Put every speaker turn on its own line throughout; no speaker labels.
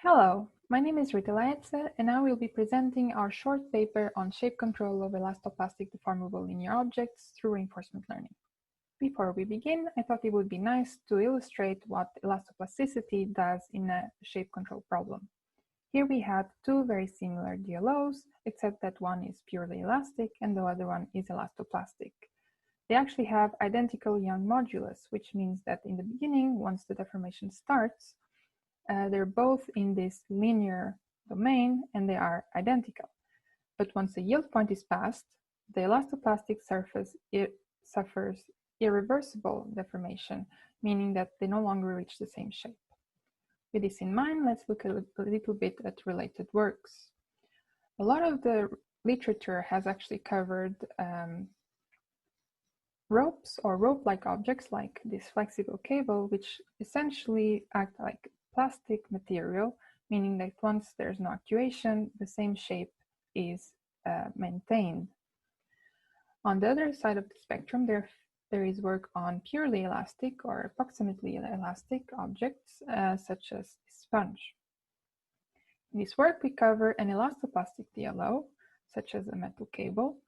Hello, my name is Rita Laezza, and I will be presenting our short paper on shape control of elastoplastic deformable linear objects through reinforcement learning. Before we begin, I thought it would be nice to illustrate what elastoplasticity does in a shape control problem. Here we have two very similar DLOs, except that one is purely elastic and the other one is elastoplastic. They actually have identical Young modulus, which means that in the beginning, once the deformation starts, they're both in this linear domain and they are identical. But once the yield point is passed, the elastoplastic surface suffers irreversible deformation, meaning that they no longer reach the same shape. With this in mind, let's look a little bit at related works. A lot of the literature has actually covered ropes or rope-like objects like this flexible cable, which essentially act like plastic material, meaning that once there's no actuation, the same shape is maintained. On the other side of the spectrum, there is work on purely elastic or approximately elastic objects, such as sponge. In this work, we cover an elastoplastic DLO, such as a metal cable,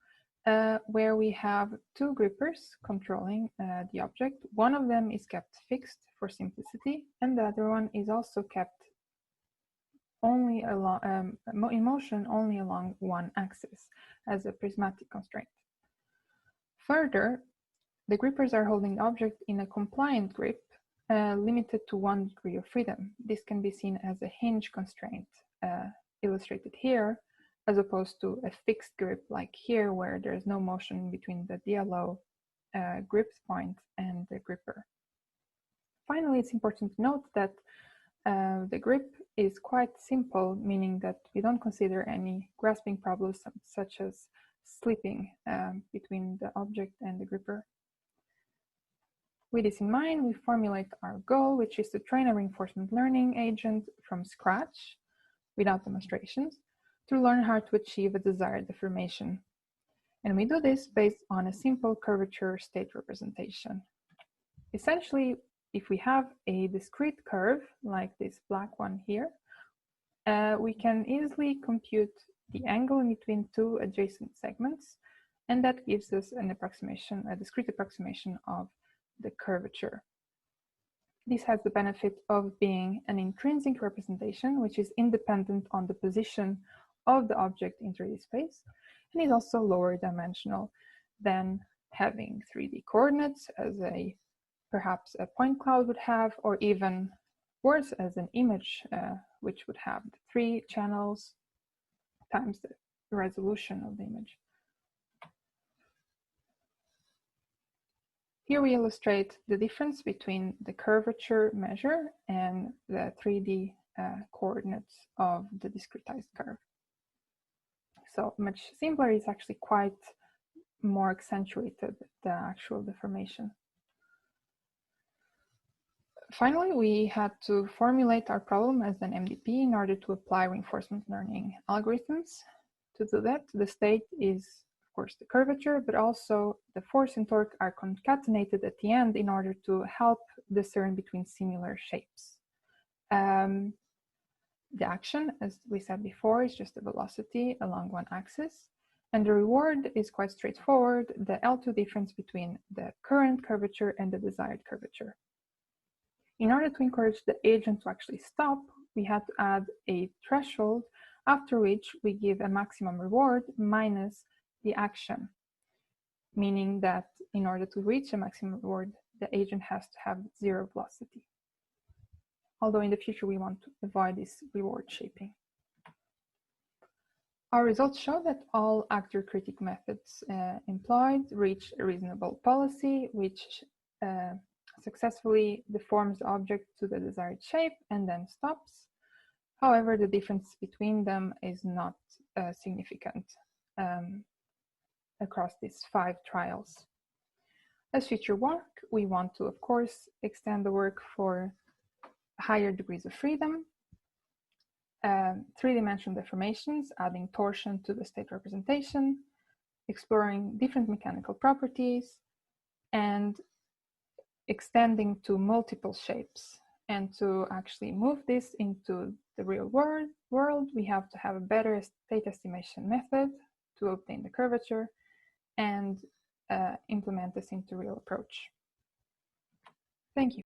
where we have two grippers controlling the object. One of them is kept fixed for simplicity, and the other one is also kept only along, in motion only along one axis as a prismatic constraint. Further, the grippers are holding the object in a compliant grip, limited to 1 degree of freedom. This can be seen as a hinge constraint, illustrated here, as opposed to a fixed grip like here, where there's no motion between the DLO grip point and the gripper. Finally, it's important to note that the grip is quite simple, meaning that we don't consider any grasping problems such as slipping between the object and the gripper. With this in mind, we formulate our goal, which is to train a reinforcement learning agent from scratch, without demonstrations, to learn how to achieve a desired deformation. And we do this based on a simple curvature state representation. Essentially, if we have a discrete curve, like this black one here, we can easily compute the angle in between two adjacent segments, and that gives us an approximation, a discrete approximation of the curvature. This has the benefit of being an intrinsic representation, which is independent on the position of the object in 3D space, and is also lower dimensional than having 3D coordinates as perhaps a point cloud would have, or even worse, as an image, which would have 3 channels times the resolution of the image. Here we illustrate the difference between the curvature measure and the 3D coordinates of the discretized curve. So much simpler is actually quite more accentuated, the actual deformation. Finally, we had to formulate our problem as an MDP in order to apply reinforcement learning algorithms. To do that, the state is, of course, the curvature, but also the force and torque are concatenated at the end in order to help discern between similar shapes. The action, as we said before, is just the velocity along one axis, and the reward is quite straightforward, the L2 difference between the current curvature and the desired curvature. In order to encourage the agent to actually stop, we had to add a threshold, after which we give a maximum reward minus the action, meaning that in order to reach a maximum reward, the agent has to have 0 velocity. Although in the future we want to avoid this reward shaping. Our results show that all actor-critic methods employed reach a reasonable policy, which successfully deforms the object to the desired shape and then stops. However, the difference between them is not significant across these 5 trials. As future work, we want to, of course, extend the work for higher degrees of freedom, 3-dimensional deformations, adding torsion to the state representation, exploring different mechanical properties, and extending to multiple shapes, And to actually move this into the real world, we have to have a better state estimation method to obtain the curvature and implement the sim to real approach. Thank you.